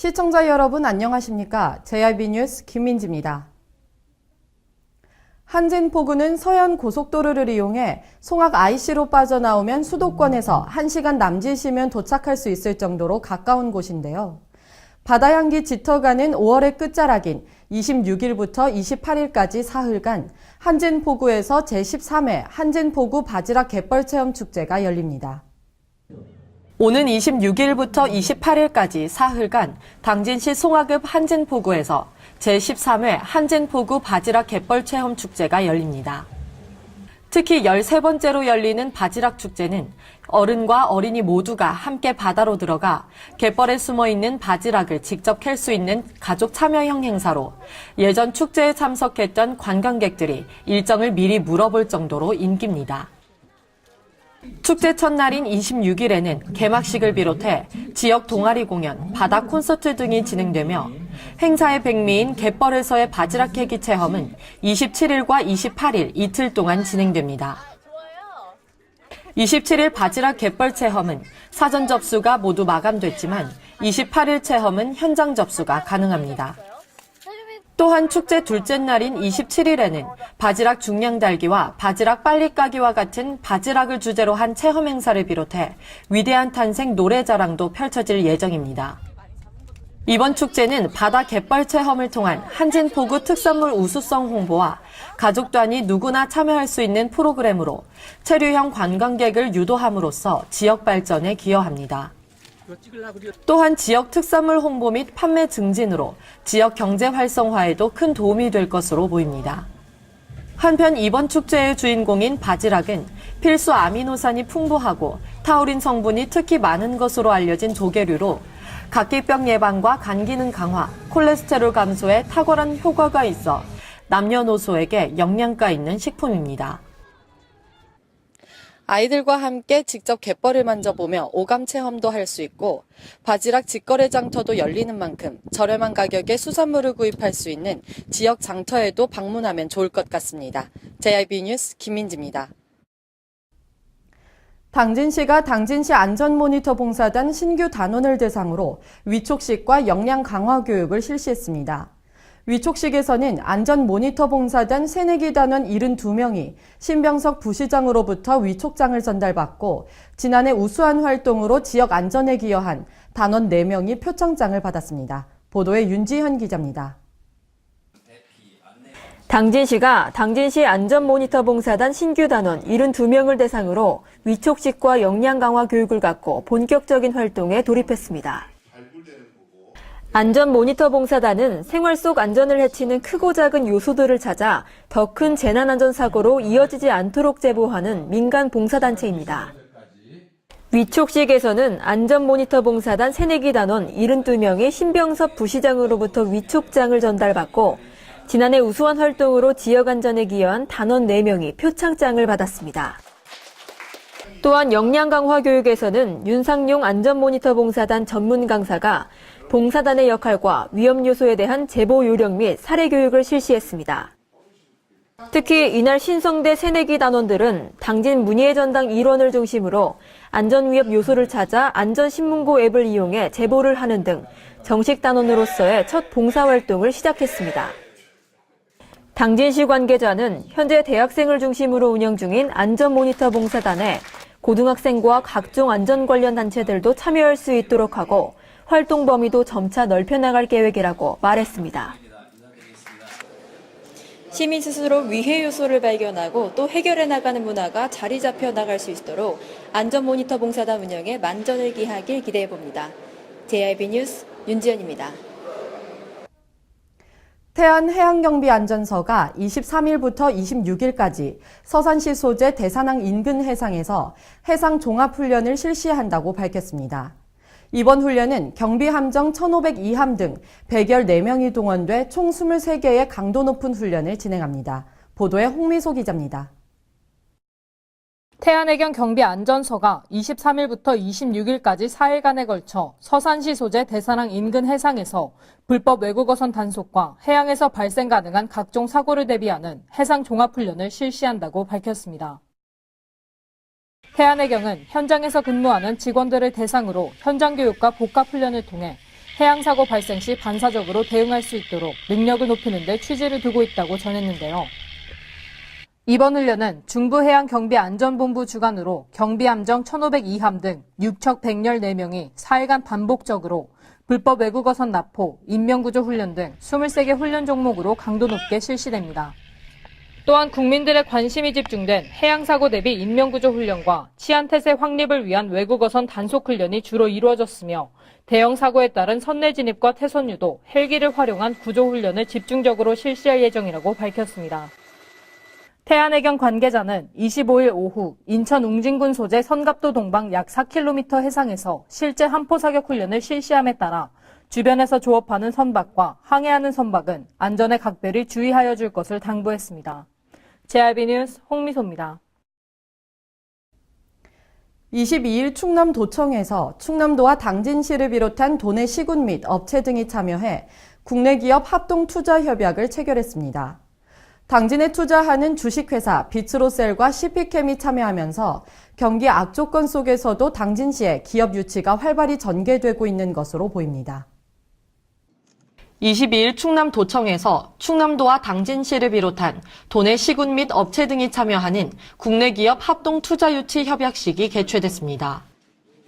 시청자 여러분 안녕하십니까? JIB 뉴스 김민지입니다. 한진포구는 서현 고속도로를 이용해 송악 IC로 빠져나오면 수도권에서 1시간 남짓이면 도착할 수 있을 정도로 가까운 곳인데요. 바다향기 짙어가는 5월의 끝자락인 26일부터 28일까지 사흘간 한진포구에서 제13회 한진포구 바지락 갯벌 체험 축제가 열립니다. 오는 26일부터 28일까지 사흘간 당진시 송화읍 한진포구에서 제13회 한진포구 바지락 갯벌 체험 축제가 열립니다. 특히 13번째로 열리는 바지락 축제는 어른과 어린이 모두가 함께 바다로 들어가 갯벌에 숨어있는 바지락을 직접 캘 수 있는 가족 참여형 행사로 예전 축제에 참석했던 관광객들이 일정을 미리 물어볼 정도로 인기입니다. 축제 첫날인 26일에는 개막식을 비롯해 지역 동아리 공연, 바다 콘서트 등이 진행되며 행사의 백미인 갯벌에서의 바지락 캐기 체험은 27일과 28일 이틀 동안 진행됩니다. 27일 바지락 갯벌 체험은 사전 접수가 모두 마감됐지만 28일 체험은 현장 접수가 가능합니다. 또한 축제 둘째 날인 27일에는 바지락 중량 달기와 바지락 빨리 까기와 같은 바지락을 주제로 한 체험 행사를 비롯해 위대한 탄생 노래자랑도 펼쳐질 예정입니다. 이번 축제는 바다 갯벌 체험을 통한 한진포구 특산물 우수성 홍보와 가족 단위 누구나 참여할 수 있는 프로그램으로 체류형 관광객을 유도함으로써 지역 발전에 기여합니다. 또한 지역 특산물 홍보 및 판매 증진으로 지역 경제 활성화에도 큰 도움이 될 것으로 보입니다. 한편 이번 축제의 주인공인 바지락은 필수 아미노산이 풍부하고 타우린 성분이 특히 많은 것으로 알려진 조개류로 각기병 예방과 간 기능 강화, 콜레스테롤 감소에 탁월한 효과가 있어 남녀노소에게 영양가 있는 식품입니다. 아이들과 함께 직접 갯벌을 만져보며 오감 체험도 할 수 있고 바지락 직거래 장터도 열리는 만큼 저렴한 가격에 수산물을 구입할 수 있는 지역 장터에도 방문하면 좋을 것 같습니다. JIB 뉴스 김민지입니다. 당진시가 당진시 안전모니터 봉사단 신규 단원을 대상으로 위촉식과 역량 강화 교육을 실시했습니다. 위촉식에서는 안전모니터 봉사단 새내기 단원 72명이 신병석 부시장으로부터 위촉장을 전달받고 지난해 우수한 활동으로 지역 안전에 기여한 단원 4명이 표창장을 받았습니다. 보도에 윤지현 기자입니다. 당진시가 당진시 안전모니터 봉사단 신규 단원 72명을 대상으로 위촉식과 역량 강화 교육을 갖고 본격적인 활동에 돌입했습니다. 안전모니터 봉사단은 생활 속 안전을 해치는 크고 작은 요소들을 찾아 더 큰 재난안전사고로 이어지지 않도록 제보하는 민간 봉사단체입니다. 위촉식에서는 안전모니터 봉사단 새내기 단원 72명이 신병섭 부시장으로부터 위촉장을 전달받고 지난해 우수한 활동으로 지역 안전에 기여한 단원 4명이 표창장을 받았습니다. 또한 역량 강화 교육에서는 윤상용 안전모니터 봉사단 전문 강사가 봉사단의 역할과 위험 요소에 대한 제보 요령 및 사례 교육을 실시했습니다. 특히 이날 신성대 새내기 단원들은 당진 문예의 전당 일원을 중심으로 안전위협 요소를 찾아 안전신문고 앱을 이용해 제보를 하는 등 정식 단원으로서의 첫 봉사활동을 시작했습니다. 당진시 관계자는 현재 대학생을 중심으로 운영 중인 안전모니터 봉사단에 고등학생과 각종 안전 관련 단체들도 참여할 수 있도록 하고 활동 범위도 점차 넓혀나갈 계획이라고 말했습니다. 시민 스스로 위해 요소를 발견하고 또 해결해 나가는 문화가 자리 잡혀 나갈 수 있도록 안전모니터 봉사단 운영에 만전을 기하길 기대해 봅니다. JIB 뉴스 윤지연입니다. 태안해양경비안전서가 23일부터 26일까지 서산시 소재 대산항 인근 해상에서 해상 종합훈련을 실시한다고 밝혔습니다. 이번 훈련은 경비함정 1502함 등 114명이 동원돼 총 23개의 강도 높은 훈련을 진행합니다. 보도에 홍미소 기자입니다. 태안해경 경비안전서가 23일부터 26일까지 4일간에 걸쳐 서산시 소재 대산항 인근 해상에서 불법 외국어선 단속과 해양에서 발생 가능한 각종 사고를 대비하는 해상 종합훈련을 실시한다고 밝혔습니다. 해안해경은 현장에서 근무하는 직원들을 대상으로 현장 교육과 복합훈련을 통해 해양사고 발생 시 반사적으로 대응할 수 있도록 능력을 높이는 데 취지를 두고 있다고 전했는데요. 이번 훈련은 중부해양경비안전본부 주관으로 경비함정 1502함 등 육척 114명이 4일간 반복적으로 불법 외국어선 납포, 인명구조 훈련 등 23개 훈련 종목으로 강도 높게 실시됩니다. 또한 국민들의 관심이 집중된 해양사고 대비 인명구조 훈련과 치안태세 확립을 위한 외국어선 단속 훈련이 주로 이루어졌으며 대형 사고에 따른 선내 진입과 태선 유도, 헬기를 활용한 구조 훈련을 집중적으로 실시할 예정이라고 밝혔습니다. 태안해경 관계자는 25일 오후 인천 웅진군 소재 선갑도 동방 약 4km 해상에서 실제 함포 사격 훈련을 실시함에 따라 주변에서 조업하는 선박과 항해하는 선박은 안전에 각별히 주의하여 줄 것을 당부했습니다. JRB 뉴스 홍미소입니다. 22일 충남도청에서 충남도와 당진시를 비롯한 도내 시군 및 업체 등이 참여해 국내 기업 합동투자협약을 체결했습니다. 당진에 투자하는 주식회사 비츠로셀과 CP캠이 참여하면서 경기 악조건 속에서도 당진시의 기업 유치가 활발히 전개되고 있는 것으로 보입니다. 22일 충남도청에서 충남도와 당진시를 비롯한 도내 시군 및 업체 등이 참여하는 국내 기업 합동투자유치 협약식이 개최됐습니다.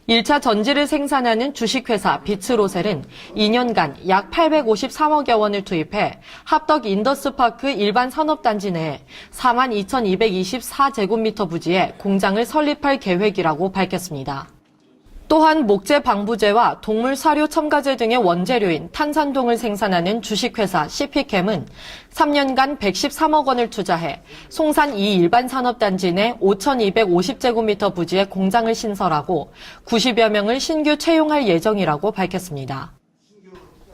1차 전지를 생산하는 주식회사 비츠로셀은 2년간 약 853억여 원을 투입해 합덕 인더스파크 일반 산업단지 내에 42,224제곱미터 부지에 공장을 설립할 계획이라고 밝혔습니다. 또한 목재 방부제와 동물 사료 첨가제 등의 원재료인 탄산동을 생산하는 주식회사 CP캠은 3년간 113억 원을 투자해 송산 2 일반 산업단지 내 5,250제곱미터 부지에 공장을 신설하고 90여 명을 신규 채용할 예정이라고 밝혔습니다.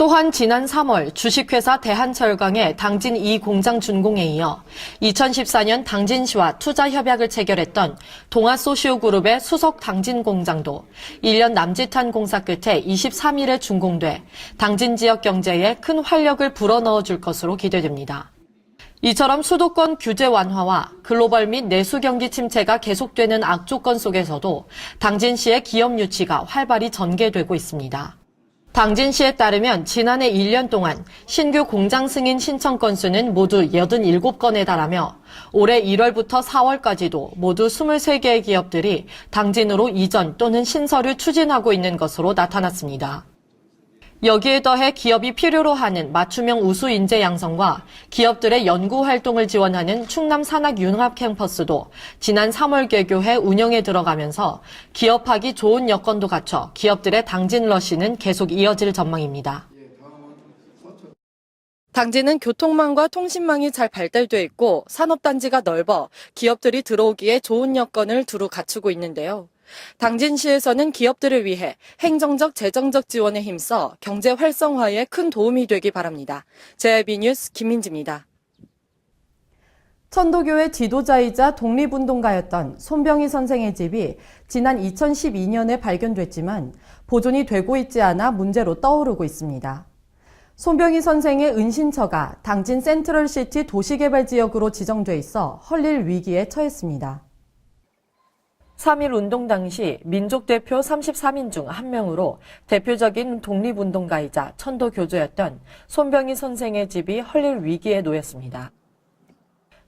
또한 지난 3월 주식회사 대한철강의 당진 2 공장 준공에 이어 2014년 당진시와 투자협약을 체결했던 동아소시오그룹의 수석 당진 공장도 1년 남짓한 공사 끝에 23일에 준공돼 당진 지역 경제에 큰 활력을 불어넣어 줄 것으로 기대됩니다. 이처럼 수도권 규제 완화와 글로벌 및 내수 경기 침체가 계속되는 악조건 속에서도 당진시의 기업 유치가 활발히 전개되고 있습니다. 당진시에 따르면 지난해 1년 동안 신규 공장 승인 신청 건수는 모두 87건에 달하며 올해 1월부터 4월까지도 모두 23개의 기업들이 당진으로 이전 또는 신설을 추진하고 있는 것으로 나타났습니다. 여기에 더해 기업이 필요로 하는 맞춤형 우수 인재 양성과 기업들의 연구 활동을 지원하는 충남 산학 융합 캠퍼스도 지난 3월 개교해 운영에 들어가면서 기업하기 좋은 여건도 갖춰 기업들의 당진 러시는 계속 이어질 전망입니다. 당진은 교통망과 통신망이 잘 발달돼 있고 산업단지가 넓어 기업들이 들어오기에 좋은 여건을 두루 갖추고 있는데요. 당진시에서는 기업들을 위해 행정적, 재정적 지원에 힘써 경제 활성화에 큰 도움이 되기 바랍니다. JRB 뉴스 김민지입니다. 천도교의 지도자이자 독립운동가였던 손병희 선생의 집이 지난 2012년에 발견됐지만 보존이 되고 있지 않아 문제로 떠오르고 있습니다. 손병희 선생의 은신처가 당진 센트럴시티 도시개발지역으로 지정돼 있어 헐릴 위기에 처했습니다. 3.1 운동 당시 민족 대표 33인 중 한 명으로 대표적인 독립운동가이자 천도교주였던 손병희 선생의 집이 헐릴 위기에 놓였습니다.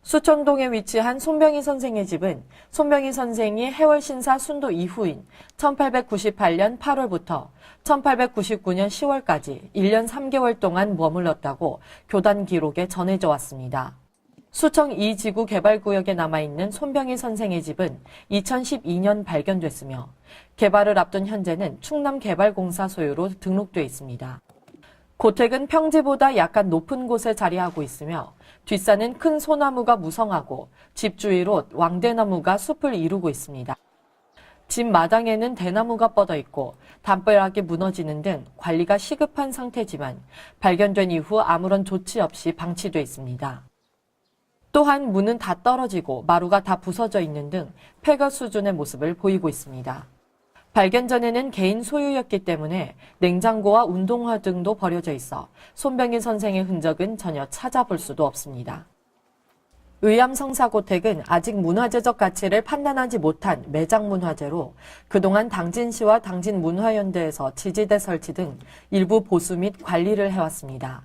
수청동에 위치한 손병희 선생의 집은 손병희 선생이 해월신사 순도 이후인 1898년 8월부터 1899년 10월까지 1년 3개월 동안 머물렀다고 교단 기록에 전해져 왔습니다. 수청 2지구 개발구역에 남아있는 손병희 선생의 집은 2012년 발견됐으며 개발을 앞둔 현재는 충남개발공사 소유로 등록돼 있습니다. 고택은 평지보다 약간 높은 곳에 자리하고 있으며 뒷산은 큰 소나무가 무성하고 집 주위로 왕대나무가 숲을 이루고 있습니다. 집 마당에는 대나무가 뻗어 있고 담벼락이 무너지는 등 관리가 시급한 상태지만 발견된 이후 아무런 조치 없이 방치돼 있습니다. 또한 문은 다 떨어지고 마루가 다 부서져 있는 등 폐거 수준의 모습을 보이고 있습니다. 발견 전에는 개인 소유였기 때문에 냉장고와 운동화 등도 버려져 있어 손병희 선생의 흔적은 전혀 찾아볼 수도 없습니다. 의암성사고택은 아직 문화재적 가치를 판단하지 못한 매장문화재로 그동안 당진시와 당진문화연대에서 지지대 설치 등 일부 보수 및 관리를 해왔습니다.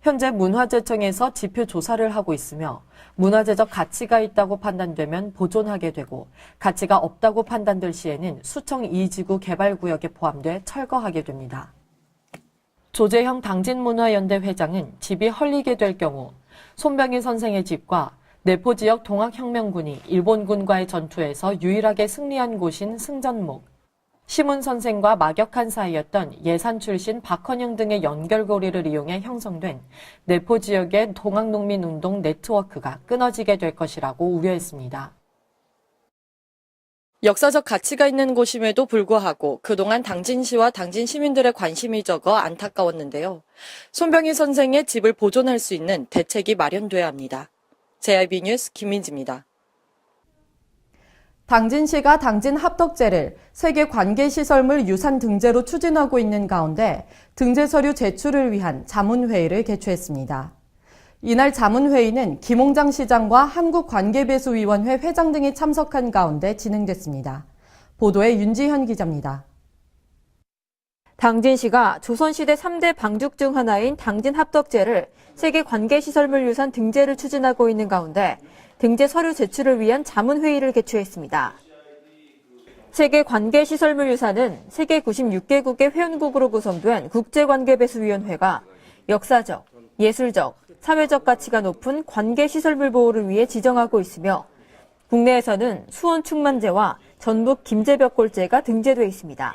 현재 문화재청에서 지표 조사를 하고 있으며 문화재적 가치가 있다고 판단되면 보존하게 되고 가치가 없다고 판단될 시에는 수청 2지구 개발구역에 포함돼 철거하게 됩니다. 조재형 당진문화연대 회장은 집이 헐리게 될 경우 손병희 선생의 집과 내포 지역 동학혁명군이 일본군과의 전투에서 유일하게 승리한 곳인 승전목, 시문 선생과 막역한 사이였던 예산 출신 박헌영 등의 연결고리를 이용해 형성된 내포 지역의 동학농민운동 네트워크가 끊어지게 될 것이라고 우려했습니다. 역사적 가치가 있는 곳임에도 불구하고 그동안 당진시와 당진 시민들의 관심이 적어 안타까웠는데요. 손병희 선생의 집을 보존할 수 있는 대책이 마련돼야 합니다. JIB 뉴스 김민지입니다. 당진시가 당진 합덕제를 세계 관계시설물 유산 등재로 추진하고 있는 가운데 등재 서류 제출을 위한 자문회의를 개최했습니다. 이날 자문회의는 김홍장 시장과 한국관계배수위원회 회장 등이 참석한 가운데 진행됐습니다. 보도에 윤지현 기자입니다. 당진시가 조선시대 3대 방죽 중 하나인 당진 합덕제를 세계 관계시설물 유산 등재를 추진하고 있는 가운데 등재 서류 제출을 위한 자문회의를 개최했습니다. 세계 관계시설물 유산은 세계 96개국의 회원국으로 구성된 국제관계배수위원회가 역사적, 예술적, 사회적 가치가 높은 관계시설물 보호를 위해 지정하고 있으며 국내에서는 수원 충만제와 전북 김제벽골제가 등재돼 있습니다.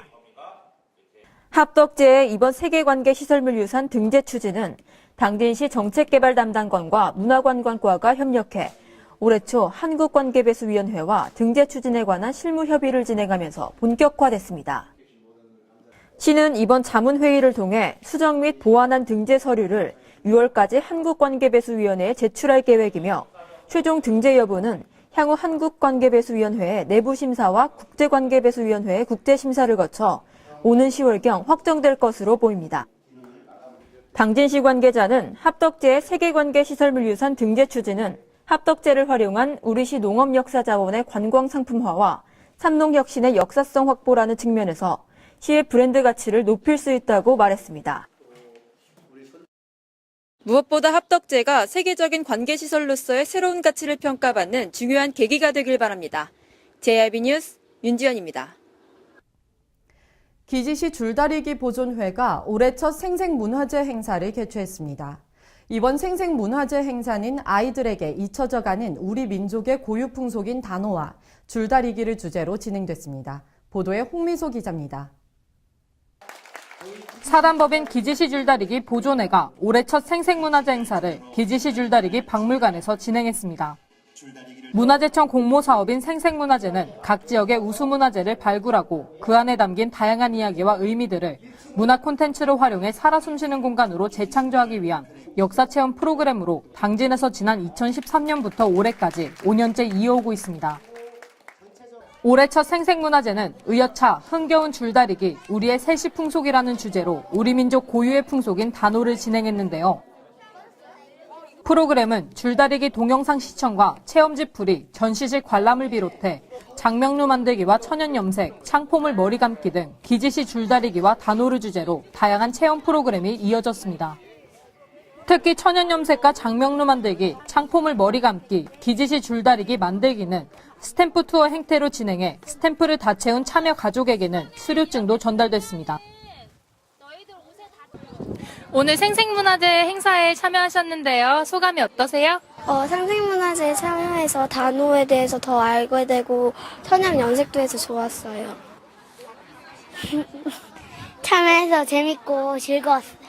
합덕제의 이번 세계관계시설물 유산 등재 추진은 당진시 정책개발담당관과 문화관광과가 협력해 올해 초 한국관계배수위원회와 등재 추진에 관한 실무 협의를 진행하면서 본격화됐습니다. 시는 이번 자문회의를 통해 수정 및 보완한 등재 서류를 6월까지 한국관계배수위원회에 제출할 계획이며 최종 등재 여부는 향후 한국관계배수위원회의 내부심사와 국제관계배수위원회의 국제심사를 거쳐 오는 10월경 확정될 것으로 보입니다. 당진시 관계자는 합덕제의 세계관계시설물 유산 등재 추진은 합덕제를 활용한 우리시 농업역사자원의 관광상품화와 삼농혁신의 역사성 확보라는 측면에서 시의 브랜드 가치를 높일 수 있다고 말했습니다. 무엇보다 합덕제가 세계적인 관계시설로서의 새로운 가치를 평가받는 중요한 계기가 되길 바랍니다. JIB 뉴스 윤지연입니다. 기지시 줄다리기 보존회가 올해 첫 생생문화재 행사를 개최했습니다. 이번 생생문화재 행사는 아이들에게 잊혀져가는 우리 민족의 고유 풍속인 단호와 줄다리기를 주제로 진행됐습니다. 보도에 홍미소 기자입니다. 사단법인 기지시 줄다리기 보존회가 올해 첫 생생문화재 행사를 기지시 줄다리기 박물관에서 진행했습니다. 문화재청 공모사업인 생생문화재는 각 지역의 우수문화재를 발굴하고 그 안에 담긴 다양한 이야기와 의미들을 문화 콘텐츠로 활용해 살아 숨쉬는 공간으로 재창조하기 위한 역사체험 프로그램으로 당진에서 지난 2013년부터 올해까지 5년째 이어오고 있습니다. 올해 첫 생생문화제는 의여차 흥겨운 줄다리기 우리의 세시풍속이라는 주제로 우리 민족 고유의 풍속인 단호를 진행했는데요. 프로그램은 줄다리기 동영상 시청과 체험지 풀이, 전시실 관람을 비롯해 장명루 만들기와 천연 염색, 창포물 머리 감기 등 기지시 줄다리기와 단호를 주제로 다양한 체험 프로그램이 이어졌습니다. 특히 천연 염색과 장명루 만들기, 창포물 머리 감기, 기지시 줄다리기 만들기는 스탬프 투어 행태로 진행해 스탬프를 다 채운 참여 가족에게는 수료증도 전달됐습니다. 오늘 생생문화재 행사에 참여하셨는데요. 소감이 어떠세요? 생생문화제에 참여해서 단호에 대해서 더 알게 되고 천연 염색도 해서 좋았어요. 참여해서 재밌고 즐거웠어요.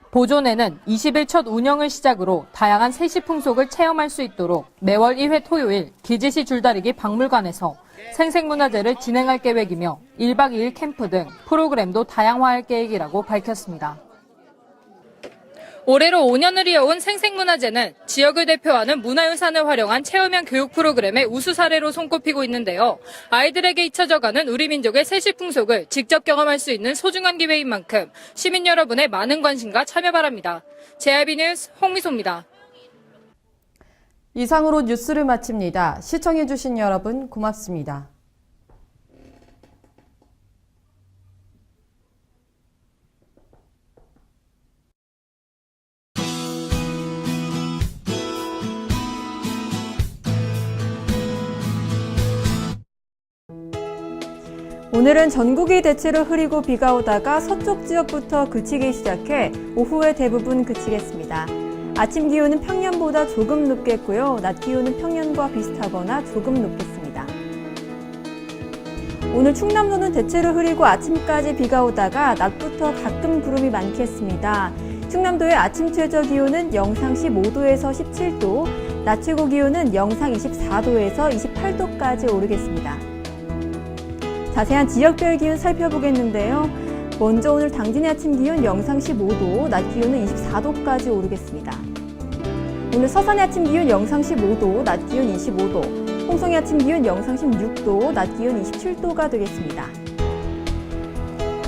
보존회는 20일 첫 운영을 시작으로 다양한 세시풍속을 체험할 수 있도록 매월 1회 토요일 기지시 줄다리기 박물관에서 생생문화제를 진행할 계획이며 1박 2일 캠프 등 프로그램도 다양화할 계획이라고 밝혔습니다. 올해로 5년을 이어온 생생문화제는 지역을 대표하는 문화유산을 활용한 체험형 교육 프로그램의 우수 사례로 손꼽히고 있는데요. 아이들에게 잊혀져가는 우리 민족의 세시풍속을 직접 경험할 수 있는 소중한 기회인 만큼 시민 여러분의 많은 관심과 참여 바랍니다. JIB 뉴스 홍미소입니다. 이상으로 뉴스를 마칩니다. 시청해주신 여러분 고맙습니다. 오늘은 전국이 대체로 흐리고 비가 오다가 서쪽 지역부터 그치기 시작해 오후에 대부분 그치겠습니다. 아침 기온은 평년보다 조금 높겠고요. 낮 기온은 평년과 비슷하거나 조금 높겠습니다. 오늘 충남도는 대체로 흐리고 아침까지 비가 오다가 낮부터 가끔 구름이 많겠습니다. 충남도의 아침 최저 기온은 영상 15도에서 17도, 낮 최고 기온은 영상 24도에서 28도까지 오르겠습니다. 자세한 지역별 기온 살펴보겠는데요. 먼저 오늘 당진의 아침 기온 영상 15도, 낮 기온은 24도까지 오르겠습니다. 오늘 서산의 아침 기온 영상 15도, 낮 기온 25도, 홍성의 아침 기온 영상 16도, 낮 기온 27도가 되겠습니다.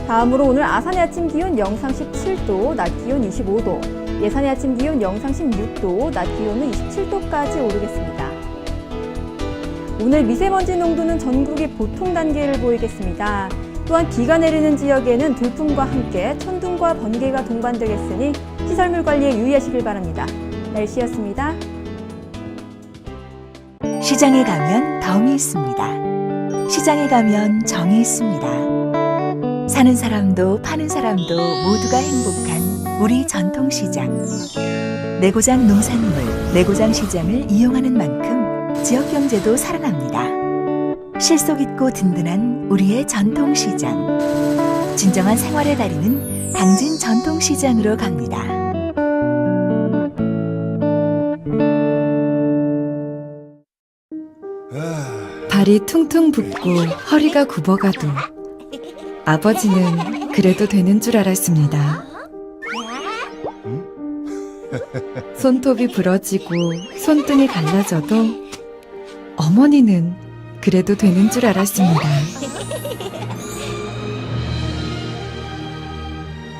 다음으로 오늘 아산의 아침 기온 영상 17도, 낮 기온 25도, 예산의 아침 기온 영상 16도, 낮 기온은 27도까지 오르겠습니다. 오늘 미세먼지 농도는 전국이 보통 단계를 보이겠습니다. 또한 비가 내리는 지역에는 돌풍과 함께 천둥과 번개가 동반되겠으니 시설물 관리에 유의하시길 바랍니다. 날씨였습니다. 시장에 가면 덤이 있습니다. 시장에 가면 정이 있습니다. 사는 사람도 파는 사람도 모두가 행복한 우리 전통시장. 내고장 농산물, 내고장 시장을 이용하는 만큼 지역 경제도 살아납니다. 실속 있고 든든한 우리의 전통시장. 진정한 생활의 달인은 당진 전통시장으로 갑니다. 발이 퉁퉁 붓고 허리가 굽어가도 아버지는 그래도 되는 줄 알았습니다. 손톱이 부러지고 손등이 갈라져도 어머니는 그래도 되는 줄 알았습니다.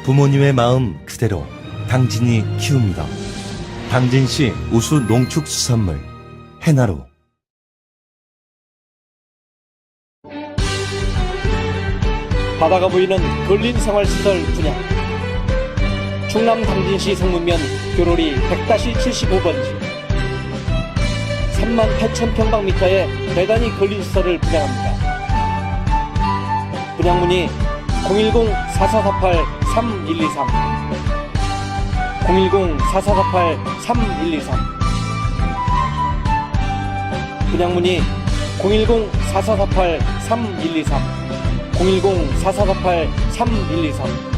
부모님의 마음 그대로 당진이 키웁니다. 당진시 우수 농축수산물 해나루. 바다가 보이는 근린 생활시설 분양. 충남 당진시 성문면 교로리 100-75번지 38,000평방미터의 대단히 근린시설을 분양합니다. 분양문의 010-4448-3123 010-4448-3123 분양문의 010-4448-3123 010-4448-3123